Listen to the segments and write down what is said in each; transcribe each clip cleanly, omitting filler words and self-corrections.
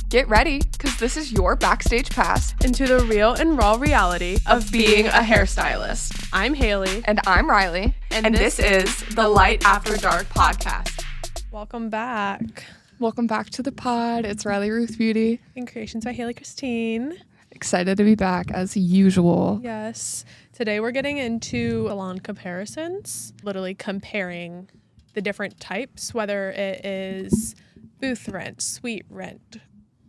Get ready, because this is your backstage pass into the real and raw reality of being a hairstylist. I'm Hailee. And I'm Reilly. And this is the Light After Dark podcast. Welcome back. Welcome back to the pod. It's Reilly Ruth Beauty. And creations by Hailee Christine. Excited to be back as usual. Yes. Today we're getting into salon comparisons, literally comparing the different types, whether it is booth rent, suite rent,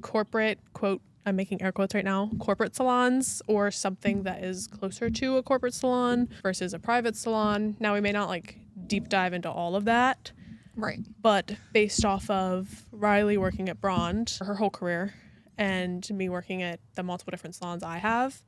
corporate, quote, I'm making air quotes right now, corporate salons, or something that is closer to a corporate salon versus a private salon. Now, we may not deep dive into all of that. Right. But based off of Reilly working at Brond her whole career and me working at the multiple different salons I have,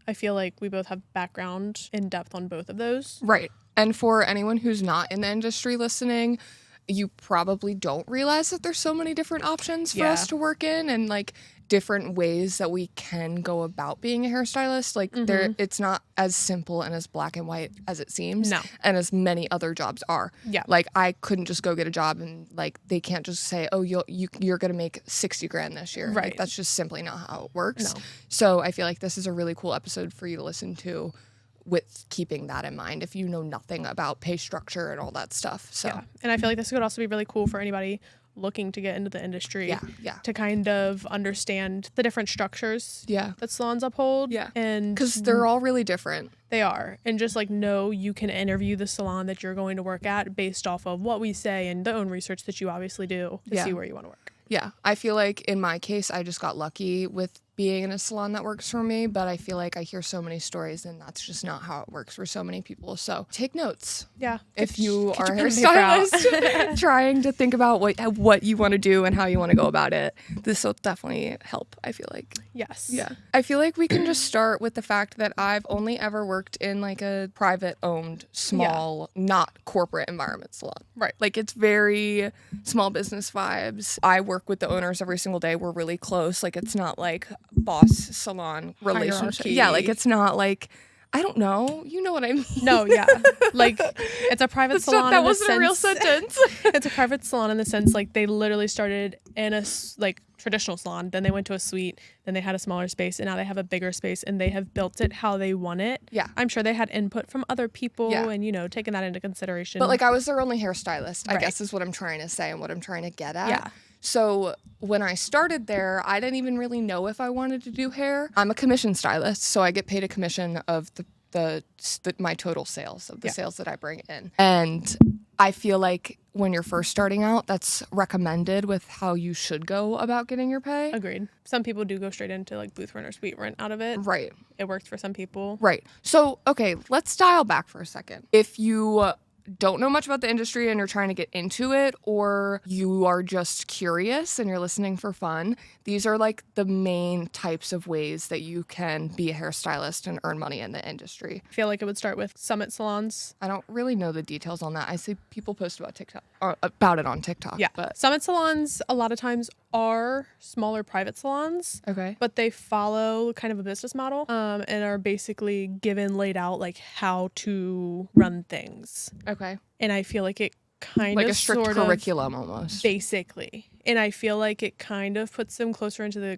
I feel like we both have background in depth on both of those. Right. And for anyone who's not in the industry listening, you probably don't realize that there's so many different options for us to work in and different ways that we can go about being a hairstylist. It's not as simple and as black and white as it seems. No. And as many other jobs are. Yeah. I couldn't just go get a job and they can't just say, oh, you're going to make $60,000 this year. Right. That's just simply not how it works. No. So I feel like this is a really cool episode for you to listen to, with keeping that in mind if you know nothing about pay structure and all that stuff. So yeah. And I feel like this could also be really cool for anybody looking to get into the industry. Yeah. To kind of understand the different structures that salons uphold. Yeah. And because they're all really different. They are. And just know you can interview the salon that you're going to work at based off of what we say and the own research that you obviously do to see where you want to work. Yeah. I feel like in my case, I just got lucky with being in a salon that works for me, but I feel like I hear so many stories and that's just not how it works for so many people. So take notes. Yeah. If you are a hairstylist trying to think about what you want to do and how you want to go about it, this will definitely help, I feel like. Yes. Yeah. I feel like we can just start with the fact that I've only ever worked in a private owned, small, not corporate environment salon. Right. It's very small business vibes. I work with the owners every single day. We're really close. It's not boss salon relationship. Hierarchy. Yeah, it's not I don't know. You know what I mean? No, yeah. It's a private salon. That wasn't a real sentence. It's a private salon in the sense they literally started in a traditional salon, then they went to a suite, then they had a smaller space, and now they have a bigger space, and they have built it how they want it. Yeah. I'm sure they had input from other people and, taking that into consideration. But I was their only hairstylist, I guess is what I'm trying to say and what I'm trying to get at. Yeah. So when I started there, I didn't even really know if I wanted to do hair. I'm a commission stylist, so I get paid a commission of my total sales, of the sales that I bring in. And I feel like when you're first starting out, that's recommended with how you should go about getting your pay. Agreed. Some people do go straight into booth rent or suite rent out of it. Right. It works for some people. Right. So, okay, let's dial back for a second. If you don't know much about the industry and you're trying to get into it, or you are just curious and you're listening for fun, these are the main types of ways that you can be a hairstylist and earn money in the industry. I feel like it would start with summit salons. I don't really know the details on that. I see people post about it on TikTok. Yeah. But summit salons a lot of times are smaller private salons. Okay. But they follow kind of a business model and are basically laid out how to run things. Okay. And I feel like it kind of a strict sort curriculum almost. Basically. And I feel like it kind of puts them closer into the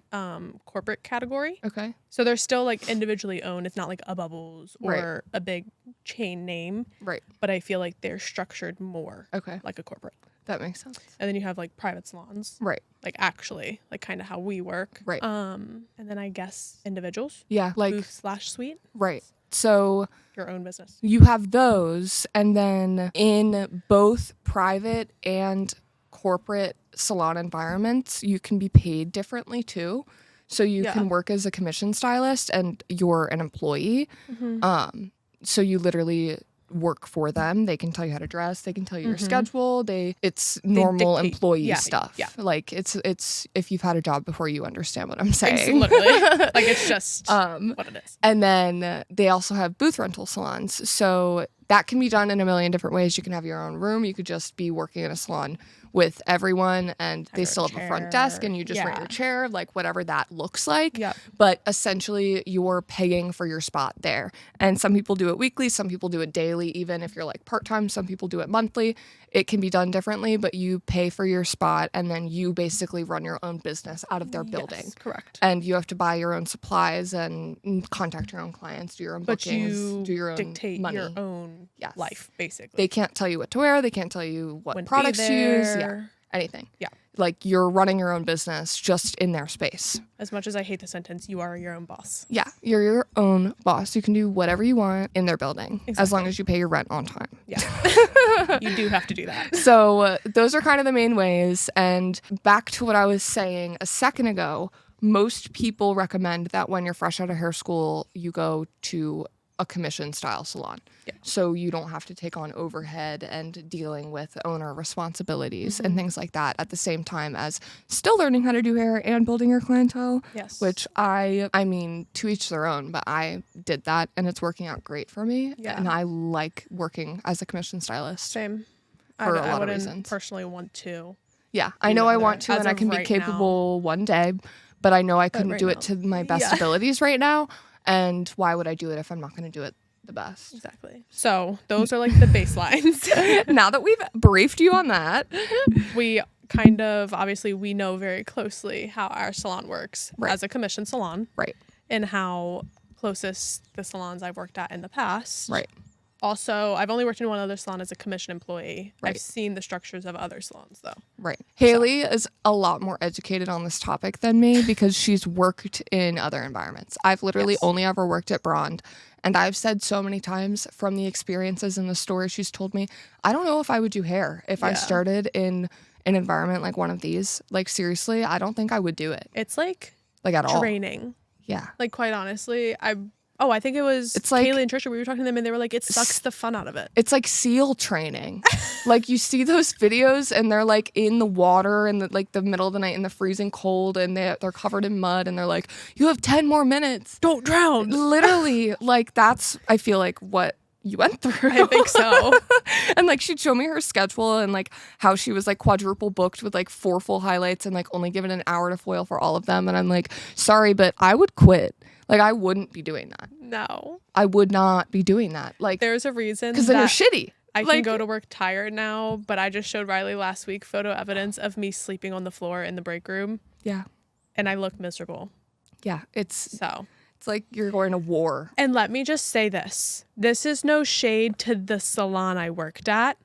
corporate category. Okay. So they're still individually owned. It's not a Bubbles or a big chain name. Right. But I feel like they're structured more like a corporate. That makes sense. And then you have private salons. Right. Actually, kind of how we work. Right. And then I guess individuals. Yeah. Booth/suite. Right. So your own business. You have those, and then in both private and corporate salon environments, you can be paid differently too. So you can work as a commission stylist and you're an employee. Mm-hmm. So you literally work for them. They can tell you how to dress. They can tell you your schedule. It's normal employee stuff. Yeah. It's if you've had a job before, you understand what I'm saying. It's literally it's just what it is. And then they also have booth rental salons. So that can be done in a million different ways. You can have your own room. You could just be working in a salon with everyone and they still have a front desk and you just rent your chair, whatever that looks like. Yep. But essentially you're paying for your spot there. And some people do it weekly, some people do it daily, even if you're part-time, some people do it monthly. it can be done differently, but you pay for your spot and then you basically run your own business out of their building. Yes, correct. And you have to buy your own supplies and contact your own clients, do your own bookings, do your own dictate money. your own life, basically. They can't tell you what to wear. They can't tell you what When to products be to use. Yeah, there. anything. Yeah. Like you're running your own business just in their space. As much as I hate the sentence, you are your own boss. Yeah, you're your own boss. You can do whatever you want in their building as long as you pay your rent on time. Yeah. You do have to do that. So those are kind of the main ways. And back to what I was saying a second ago, most people recommend that when you're fresh out of hair school, you go to a commission style salon. Yeah. So you don't have to take on overhead and dealing with owner responsibilities and things like that at the same time as still learning how to do hair and building your clientele. Yes. Which I mean, to each their own, but I did that and it's working out great for me. Yeah. And I like working as a commission stylist. Same. For a lot I of wouldn't reasons. Personally want to. Yeah, I know I want to and I can be capable one day, but I know I couldn't do it to my best abilities right now. And why would I do it if I'm not going to do it the best? Exactly. So those are like the baselines. Now that we've briefed you on that, we kind of, obviously, we know very closely how our salon works as a commission salon. Right. And how closest the salons I've worked at in the past. Right. Also, I've only worked in one other salon as a commission employee. Right. I've seen the structures of other salons, though. Right. Hailee is a lot more educated on this topic than me because she's worked in other environments. I've literally only ever worked at Brond. And I've said so many times from the experiences and the stories she's told me, I don't know if I would do hair if I started in an environment like one of these. Like, seriously, I don't think I would do it. It's like at all. Training. Yeah. Like, quite honestly, I think it was Kaylee and Trisha. We were talking to them and they were like, it sucks the fun out of it. It's like SEAL training. Like you see those videos and they're like in the water in the middle of the night in the freezing cold and they're covered in mud and they're like, you have 10 more minutes. Don't drown. Literally, like that's, I feel like what you went through. I think so. And like she'd show me her schedule and like how she was like quadruple booked with like 4 full highlights and like only given an hour to foil for all of them. And I'm like, sorry, but I would quit. Like, I wouldn't be doing that. No. I would not be doing that. Like, there's a reason. Because then you're shitty. I can go to work tired now, but I just showed Reilly last week photo evidence of me sleeping on the floor in the break room. Yeah. And I look miserable. Yeah. It's like you're going to war. And let me just say this. This is no shade to the salon I worked at.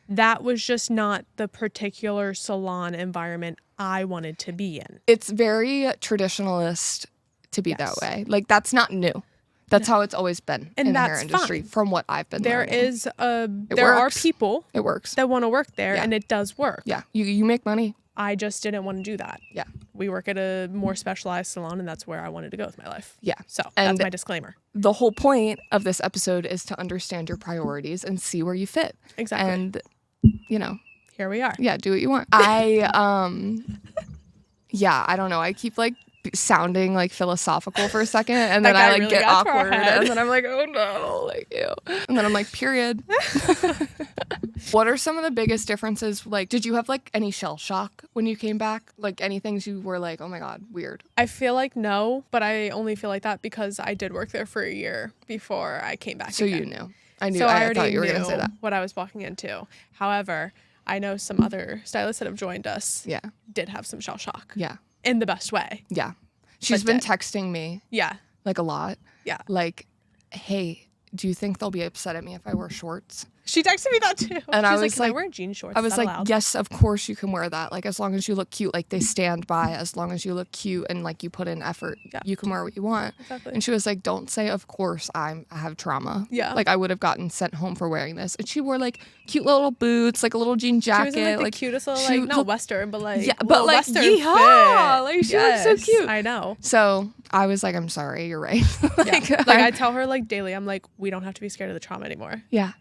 That was just not the particular salon environment I wanted to be in. It's very traditionalist to be that way. Like, that's not new. That's how it's always been in the hair industry from what I've been learning. There are people that want to work there and it does work. Yeah. You make money. I just didn't want to do that. Yeah. We work at a more specialized salon and that's where I wanted to go with my life. Yeah. So that's my disclaimer. The whole point of this episode is to understand your priorities and see where you fit. Exactly. And, here we are. Yeah, do what you want. I don't know. I keep like sounding like philosophical for a second and then I like really get awkward and then I'm like, oh no, like ew. And then I'm like, period. What are some of the biggest differences? Like, did you have like any shell shock when you came back? Like any things you were like, oh my God, weird? I feel like no, but I only feel like that because I did work there for a year before I came back. So again. You knew. I knew. So I thought you were going to say that. What I was walking into. However, I know some other stylists that have joined us. Yeah. Did have some shell shock. Yeah. In the best way. Yeah. She's been texting me. Yeah. Like a lot. Yeah. Like, hey, do you think they'll be upset at me if I wear shorts? She texted me that too. And She's like, can I wear jean shorts? I was like, allowed? yes, of course you can wear that. Like, as long as you look cute, like they stand by, as long as you look cute and like you put in effort, you can wear what you want. Exactly. And she was like, don't say, of course I have trauma. Yeah. Like I would have gotten sent home for wearing this. And she wore like cute little boots, like a little jean jacket. She was in, like the cutest little, like, not Western, but like, but like, Western yeehaw! Like she looks so cute. I know. So I was like, I'm sorry, you're right. like I tell her like daily, I'm like, we don't have to be scared of the trauma anymore. Yeah.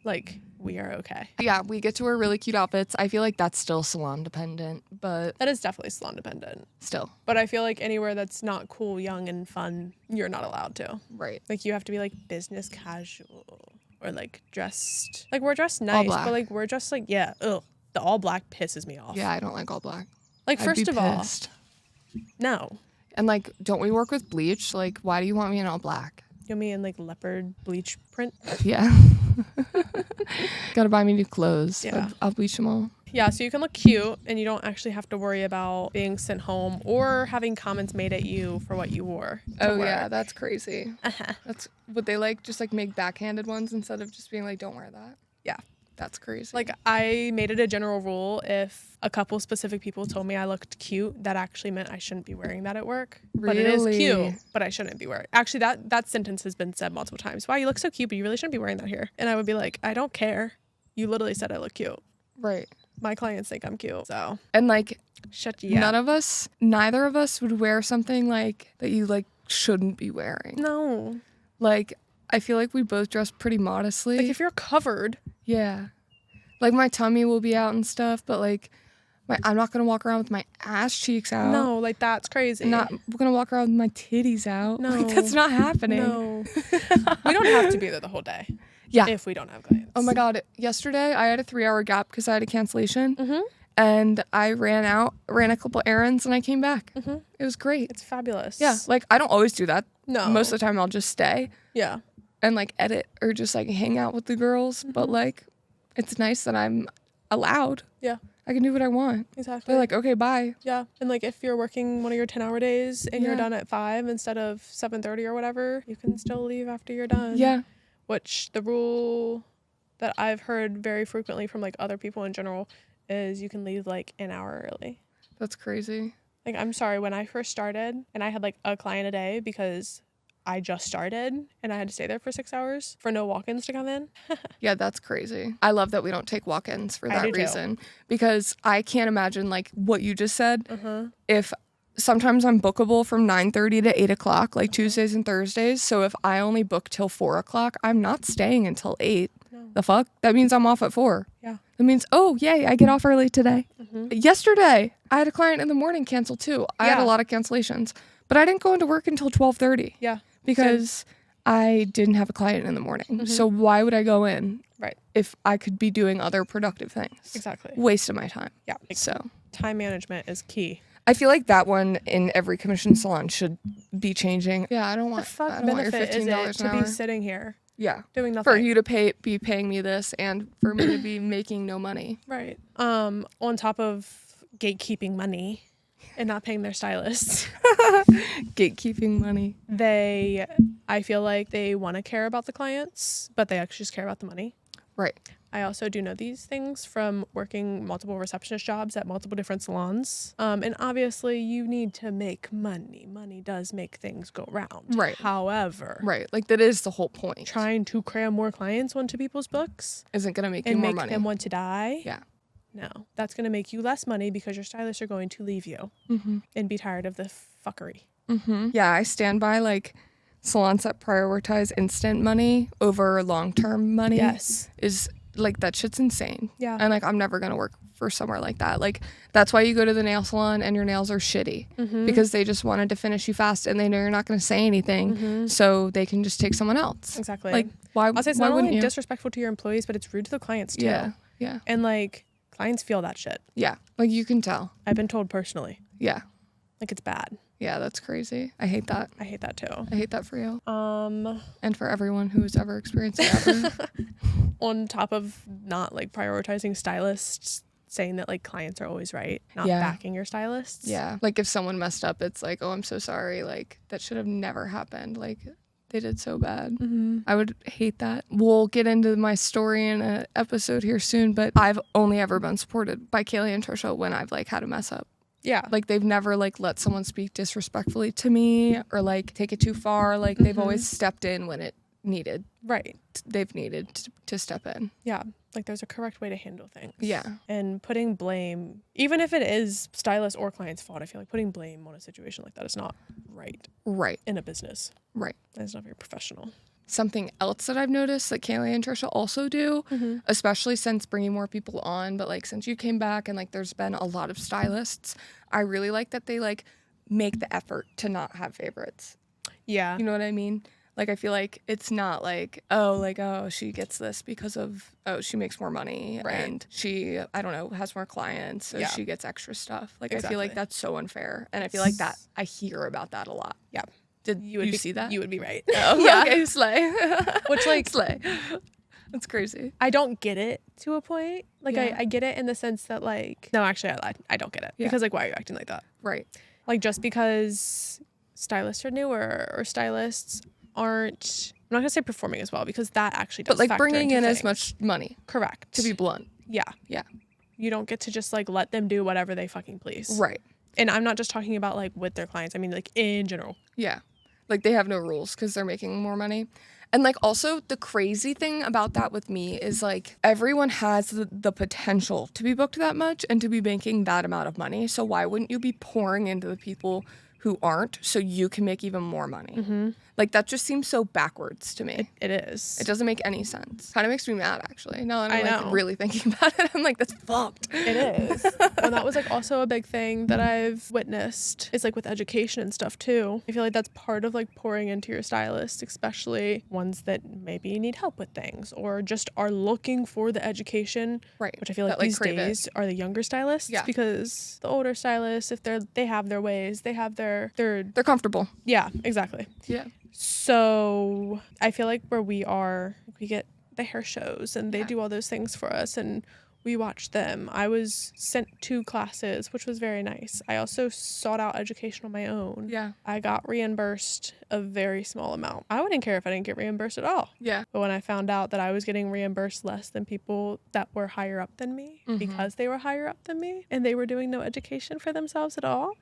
Like, we are okay. Yeah, we get to wear really cute outfits. I feel like that's still salon dependent, but... That is definitely salon dependent. Still. But I feel like anywhere that's not cool, young, and fun, you're not allowed to. Right. Like, you have to be, like, business casual. Or, like, dressed... Like, we're dressed nice, but, like, we're dressed, like, the all black pisses me off. Yeah, I don't like all black. Like, first of all... No. And, like, don't we work with bleach? Like, why do you want me in all black? You know me in like leopard bleach print. Yeah. Gotta buy me new clothes. Yeah. I'll bleach them all. Yeah, so you can look cute and you don't actually have to worry about being sent home or having comments made at you for what you wore. Oh, yeah, that's crazy. That's what they like, just like make backhanded ones instead of just being like, don't wear that. Yeah. That's crazy. Like, I made it a general rule if a couple specific people told me I looked cute, that actually meant I shouldn't be wearing that at work. Really? But it is cute, but I shouldn't be wearing it. Actually, that sentence has been said multiple times. Wow, you look so cute, but you really shouldn't be wearing that here. And I would be like, I don't care. You literally said I look cute. Right. My clients think I'm cute, so. And like, shut you up. Neither of us would wear something like that you like shouldn't be wearing. No. Like, I feel like we both dress pretty modestly. Like, if you're covered. Yeah. Like, my tummy will be out and stuff, but like, I'm not gonna walk around with my ass cheeks out. No, like, that's crazy. I'm not gonna walk around with my titties out. No. Like, that's not happening. No. We don't have to be there the whole day. Yeah. If we don't have clients. Oh my God. Yesterday, I had a 3-hour gap because I had a cancellation. Mm-hmm. And I ran a couple errands, and I came back. Mm-hmm. It was great. It's fabulous. Yeah. Like, I don't always do that. No. Most of the time, I'll just stay. Yeah. And like edit or just like hang out with the girls. Mm-hmm. But like, it's nice that I'm allowed. Yeah. I can do what I want. Exactly. They're like, okay, bye. Yeah. And like, if you're working one of your 10-hour days and you're done at 5 instead of 7:30 or whatever, you can still leave after you're done. Yeah. Which the rule that I've heard very frequently from like other people in general is you can leave like an hour early. That's crazy. Like, I'm sorry, when I first started and I had like a client a day because I just started and I had to stay there for 6 hours for no walk-ins to come in. Yeah, that's crazy. I love that we don't take walk-ins for that reason. Too. Because I can't imagine like what you just said. If sometimes I'm bookable from 9:30 to 8 o'clock, like Tuesdays and Thursdays. So if I only book till 4 o'clock, I'm not staying until 8. No. The fuck? That means I'm off at 4. Yeah. That means, oh, yay, I get off early today. Yesterday, I had a client in the morning cancel too. I had a lot of cancellations. But I didn't go into work until 12:30. Yeah. Because I didn't have a client in the morning. So why would I go in? Right. If I could be doing other productive things. Exactly. Waste of my time. Yeah. Like, so time management is key. I feel like that one in every commission salon should be changing. Yeah, I don't want your $15 to be sitting here. Yeah. Doing nothing. For you to be paying me this and for me to be making no money. Right. On top of gatekeeping money and not paying their stylists. Gatekeeping money. I feel like they want to care about the clients, but they actually just care about the money. Right. I also do know these things from working multiple receptionist jobs at multiple different salons. And obviously you need to make money. Money does make things go round. Right. However. Right. Like that is the whole point. Trying to cram more clients onto people's books. Isn't going to make you more money. And make them want to die. Yeah. No. That's going to make you less money because your stylists are going to leave you. And be tired of the fuckery. Yeah, I stand by like salons that prioritize instant money over long-term money. Yes. Is like that shit's insane. Yeah. And like I'm never gonna work for somewhere like that. Like that's why you go to the nail salon and your nails are shitty because they just wanted to finish you fast and they know you're not gonna say anything, so they can just take someone else. Exactly. Like why? I'll say it's why not wouldn't only you? disrespectful to your employees, but it's rude to the clients too. Yeah. Yeah. And like clients feel that shit. Yeah. Like you can tell. I've been told personally. Yeah. Like it's bad. Yeah, that's crazy. I hate that. I hate that too. I hate that for you. And for everyone who has ever experienced it ever. On top of not like prioritizing stylists, saying that like clients are always right, not backing your stylists. Yeah. Like if someone messed up, it's like, oh, I'm so sorry. Like that should have never happened. Like they did so bad. I would hate that. We'll get into my story in an episode here soon, but I've only ever been supported by Kaylee and Trisha when I've like had a mess up. Yeah. Like they've never like let someone speak disrespectfully to me or like take it too far. Like they've always stepped in when it needed. Right. They've needed to step in. Yeah. Like there's a correct way to handle things. Yeah. And putting blame, even if it is stylist or client's fault, I feel like putting blame on a situation like that is not right. Right. In a business. Right. And it's not very professional. Something else that I've noticed that Kaylee and Trisha also do, especially since bringing more people on, but like since you came back and like there's been a lot of stylists, I really like that they like make the effort to not have favorites. Yeah. You know what I mean? Like I feel like it's not like, oh, she gets this because of, she makes more money and she, I don't know, has more clients, so she gets extra stuff. Like I feel like that's so unfair. And I feel like that I hear about that a lot. Yeah. Did you see that? You would be right. Oh, yeah. Okay, slay. Which, like, slay. That's crazy. I don't get it to a point. Like, Yeah. I get it in the sense that, like, no, actually, I lied. I don't get it. Yeah. Because, like, why are you acting like that? Right. Like, just because stylists are newer or stylists aren't, I'm not going to say performing as well, because that actually does But, like, factor bringing into in things. as much money. Correct. To be blunt. Yeah. Yeah. You don't get to just, like, let them do whatever they fucking please. Right. And I'm not just talking about, like, with their clients. I mean, like, in general. Yeah. Like, they have no rules because they're making more money. And, like, also the crazy thing about that with me is, like, everyone has the potential to be booked that much and to be making that amount of money. So why wouldn't you be pouring into the people who aren't so you can make even more money? Mm-hmm. Like, that just seems so backwards to me. It is. It doesn't make any sense. Kind of makes me mad, actually. Now that I'm, I like, know. really thinking about it, I'm like, that's fucked. It is. And that was, like, also a big thing that I've witnessed is, like, with education and stuff too. I feel like that's part of, like, pouring into your stylist, especially ones that maybe need help with things or just are looking for the education. Right. Which I feel like That, these crave it. days are the younger stylists. Yeah. Because the older stylists, if they have their ways, they have their They're comfortable. yeah, exactly. Yeah. So I feel like where we are, we get the hair shows and they Yeah. do all those things for us and we watch them. I was sent 2 classes, which was very nice. I also sought out education on my own. Yeah. I got reimbursed a very small amount. I wouldn't care if I didn't get reimbursed at all. Yeah. But when I found out that I was getting reimbursed less than people that were higher up than me, because they were higher up than me, and they were doing no education for themselves at all,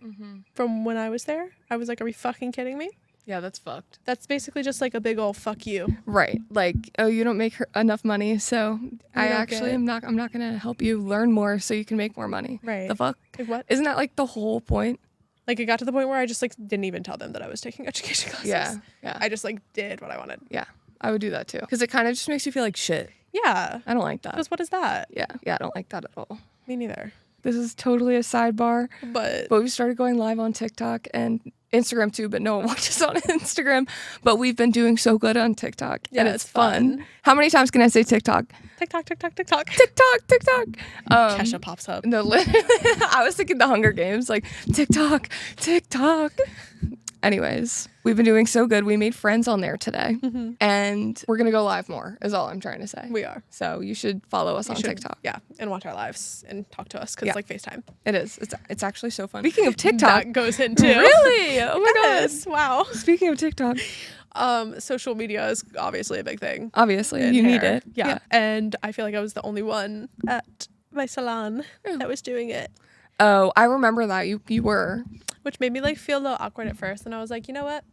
from when I was there, I was like, are we fucking kidding me? Yeah, that's fucked. That's basically just like a big old fuck you. Right. Like, oh, you don't make enough money, so I don't actually get- I'm not going to help you learn more so you can make more money. Right. The fuck? Like what? Isn't that like the whole point? Like it got to the point where I just like didn't even tell them that I was taking education classes. Yeah. Yeah. I just like did what I wanted. Yeah. I would do that too. Because it kind of just makes you feel like shit. Yeah. I don't like that. Because what is that? Yeah. Yeah, I don't like that at all. Me neither. This is totally a sidebar. But we started going live on TikTok and Instagram too, but no one watches on Instagram. But we've been doing so good on TikTok. Yeah, and it's it's fun. fun. How many times can I say TikTok? TikTok, TikTok, TikTok. TikTok, TikTok. Kesha pops up. No, literally, I was thinking the Hunger Games, like TikTok, TikTok. Anyways, we've been doing so good. We made friends on there today, and we're gonna go live more. Is all I'm trying to say. We are. So you should follow us on should- TikTok. Yeah, and watch our lives and talk to us because Yeah. it's like FaceTime. It is. It's actually so fun. Speaking of TikTok, That goes into really? Oh my Yes. Wow. god. Speaking of TikTok, Social media is obviously a big thing. obviously in you need hair. it. Yeah. And I feel like I was the only one at my salon that was doing it, Oh, I remember that you were which made me like feel a little awkward at first. And I was like, you know what?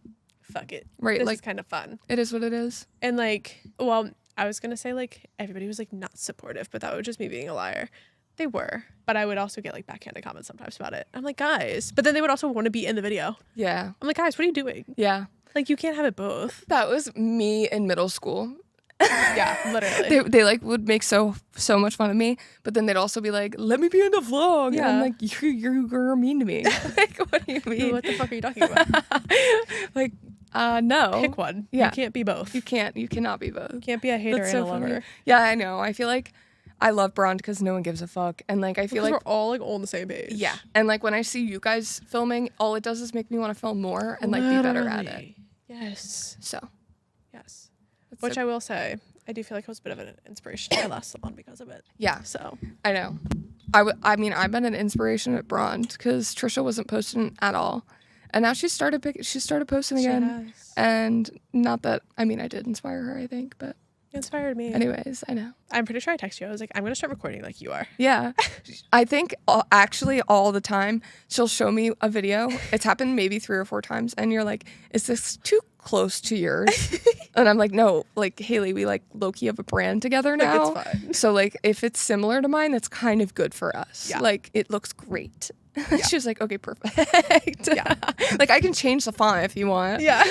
Fuck it. Right, This like- is kind of fun. It is what it is. And like, well, I was gonna say like everybody was like not supportive, but that was just me being a liar. They were, but I would also get like backhanded comments sometimes about it. I'm like, guys, but then they would also want to be in the video. Yeah. I'm like, guys, what are you doing? Yeah. Like, you can't have it both. That was me in middle school. Yeah, literally. They like would make so much fun of me, but then they'd also be like, "Let me be in the vlog." Yeah. And I'm like, "You're mean to me." Like, what do you mean? What the fuck are you talking about? Like, no. Pick one. Yeah. You can't be both. You cannot be both. You can't be a hater That's and so a lover. funny. Yeah, I know. I feel like I love Braun because no one gives a fuck, and like I feel Because like we're all like all on the same page. yeah, and like when I see you guys filming, all it does is make me want to film more and like be better at it. Literally. Yes. So, Yes. that's Which so- I will say, I do feel like I was a bit of an inspiration to my last salon because of it. yeah, So I know. I mean, I've been an inspiration at Braun because Trisha wasn't posting at all, and now she started posting she again. has And not that I mean I did inspire her, I think, but inspired me. anyways, I know. I'm pretty sure I texted you. I was like, I'm gonna start recording like you are. Yeah, I think actually all the time she'll show me a video. It's happened maybe 3 or 4 times, and you're like, "Is this too close to yours?" And I'm like, "No, like Hailee, we like low-key have a brand together Like, now. it's fine. So like if it's similar to mine, that's kind of good for us. Yeah. Like it looks great." She was like, "Okay, perfect." Yeah. Like I can change the font if you want. Yeah.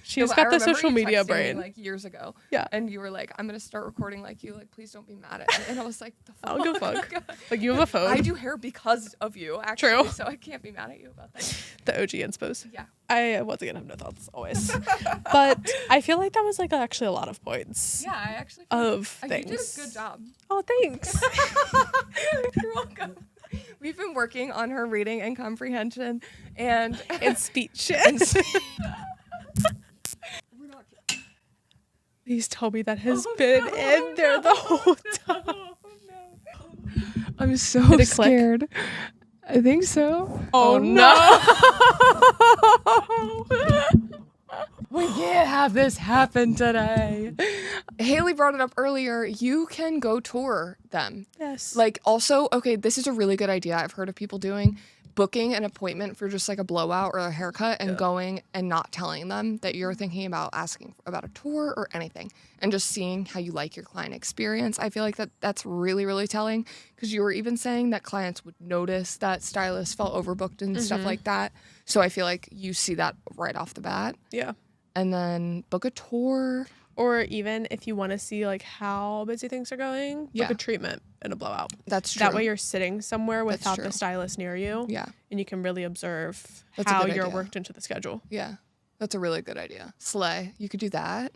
She's No, but I got the remember social you media texting me, brain. like years ago. Yeah. And you were like, "I'm gonna start recording like you. Like, please don't be mad at me." And I was like, "The fuck?" I don't give a fuck. Like, you have a phone. I do hair because of you, actually. True. So I can't be mad at you about that. The OG inspos. Yeah. I once again have no thoughts always. But I feel like that was like actually a lot of points. Yeah, I actually Of you did things. a good job. Oh, thanks. You're welcome. We've been working on her reading and comprehension and speech. Please tell me that has been in there the whole time. Oh, no. I'm so scared. I think so. Oh no. We can't have this happen today. Hailee brought it up earlier. You can go tour them. Yes. Like, also, okay, this is a really good idea I've heard of people doing. Booking an appointment for just like a blowout or a haircut and going and not telling them that you're thinking about asking about a tour or anything and just seeing how you like your client experience. I feel like that's really, really telling because you were even saying that clients would notice that stylists felt overbooked and stuff like that. So I feel like you see that right off the bat. Yeah. And then book a tour. Or even if you want to see like how busy things are going, book a treatment and a blowout. That's true. That way you're sitting somewhere without the stylist near you. Yeah. And you can really observe how you're worked into the schedule. Yeah. That's a really good idea. Slay. You could do that.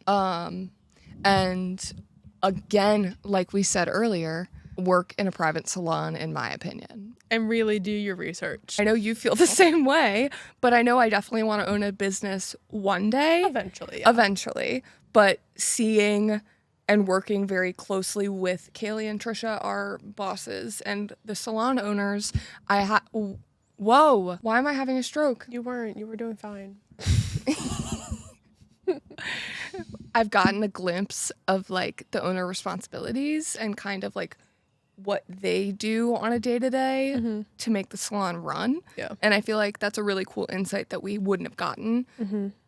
And again, like we said earlier, work in a private salon, in my opinion. And really do your research. I know you feel the same way, but I know I definitely want to own a business one day. Eventually, yeah. Eventually. But seeing and working very closely with Kaylee and Trisha, our bosses, and the salon owners, whoa, why am I having a stroke? You weren't. You were doing fine. I've gotten a glimpse of like the owner responsibilities and kind of like what they do on a day-to-day to make the salon run. Yeah. And I feel like that's a really cool insight that we wouldn't have gotten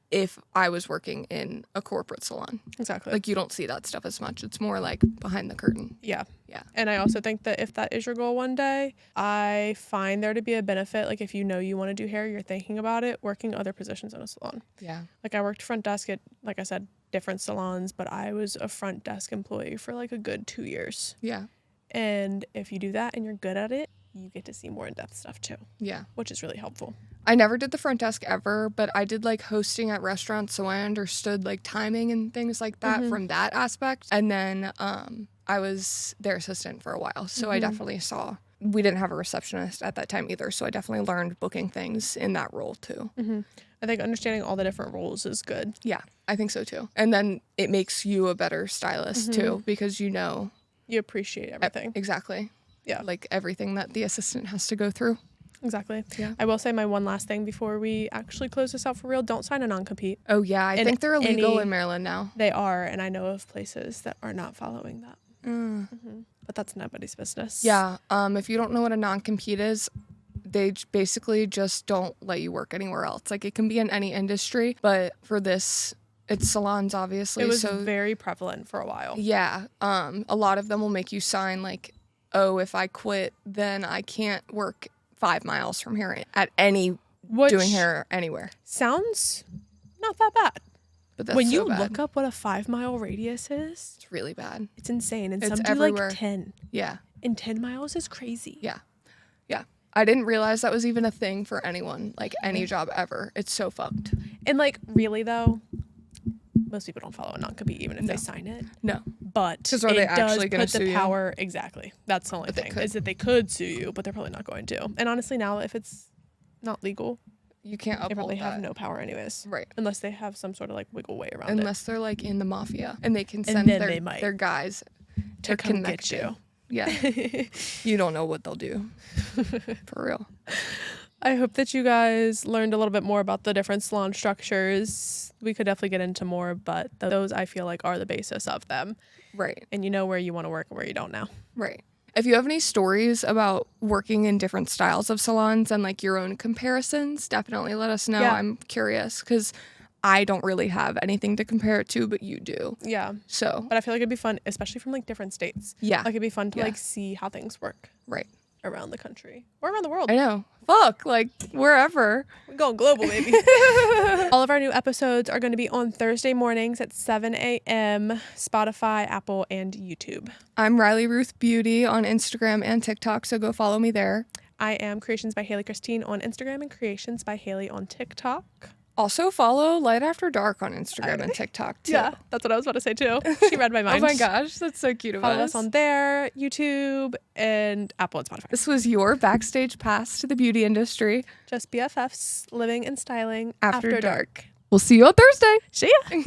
if I was working in a corporate salon. Exactly. Like you don't see that stuff as much. It's more like behind the curtain. Yeah. Yeah. And I also think that if that is your goal one day, I find there to be a benefit. Like if you know you want to do hair, you're thinking about it, working other positions in a salon. Yeah. Like I worked front desk at, like I said, different salons, but I was a front desk employee for like a good 2 years. Yeah. And if you do that and you're good at it, you get to see more in-depth stuff too. Yeah. Which is really helpful. I never did the front desk ever, but I did like hosting at restaurants, so I understood like timing and things like that from that aspect. And then I was their assistant for a while, so I definitely saw. We didn't have a receptionist at that time either, so I definitely learned booking things in that role too. I think understanding all the different roles is good. Yeah, I think so too. And then it makes you a better stylist too, because you know. You appreciate everything. Exactly. Yeah. Like everything that the assistant has to go through. Exactly. Yeah. I will say my one last thing before we actually close this out for real. Don't sign a non-compete. Oh, yeah. I think they're illegal in Maryland now. They are, and I know of places that are not following that. But that's nobody's business. Yeah. If you don't know what a non-compete is, they basically just don't let you work anywhere else. Like it can be in any industry, but for this, it's salons, obviously. It was very prevalent for a while. Yeah. A lot of them will make you sign like, oh, if I quit, then I can't work 5 miles from here at doing hair anywhere. Sounds not that bad. But that's when so you bad. Look up what a 5-mile radius is, it's really bad. It's insane. And It's some do everywhere. like 10. Yeah. And 10 miles is crazy. Yeah. Yeah. I didn't realize that was even a thing for anyone, like any job ever. It's so fucked. And like really though, most people don't follow a non-compete even if they sign it. No. But Because are they actually going to sue you? Power, exactly. That's the only thing, is that they could sue you, but they're probably not going to. And honestly now, if it's not legal, you can't uphold they probably that. have no power anyways. Right. Unless they have some sort of like wiggle way around Unless they're like in the mafia and they can send then they might their guys to come connect get you. Yeah. You don't know what they'll do. For real. I hope that you guys learned a little bit more about the different salon structures. We could definitely get into more, but those I feel like are the basis of them. Right. And you know where you want to work and where you don't now. Right. If you have any stories about working in different styles of salons and like your own comparisons, definitely let us know. Yeah. I'm curious because I don't really have anything to compare it to, but you do. Yeah. So. But I feel like it'd be fun, especially from like different states. Yeah. Like it'd be fun to like see how things work. Right. Around the country or around the world. I know. Fuck. Like wherever. We're going global, baby. All of our new episodes are going to be on Thursday mornings at 7 a.m. Spotify, Apple, and YouTube. I'm Reilly Ruth Beauty on Instagram and TikTok, so go follow me there. I am Creations by Hailee Christine on Instagram and Creations by Hailee on TikTok. Also follow Light After Dark on Instagram and TikTok too. Yeah, that's what I was about to say too. She read my mind. Oh my gosh, that's so cute of Follow us. us on there, YouTube, and Apple and Spotify. This was your backstage pass to the beauty industry. Just BFFs living and styling After dark. We'll see you on Thursday. See ya.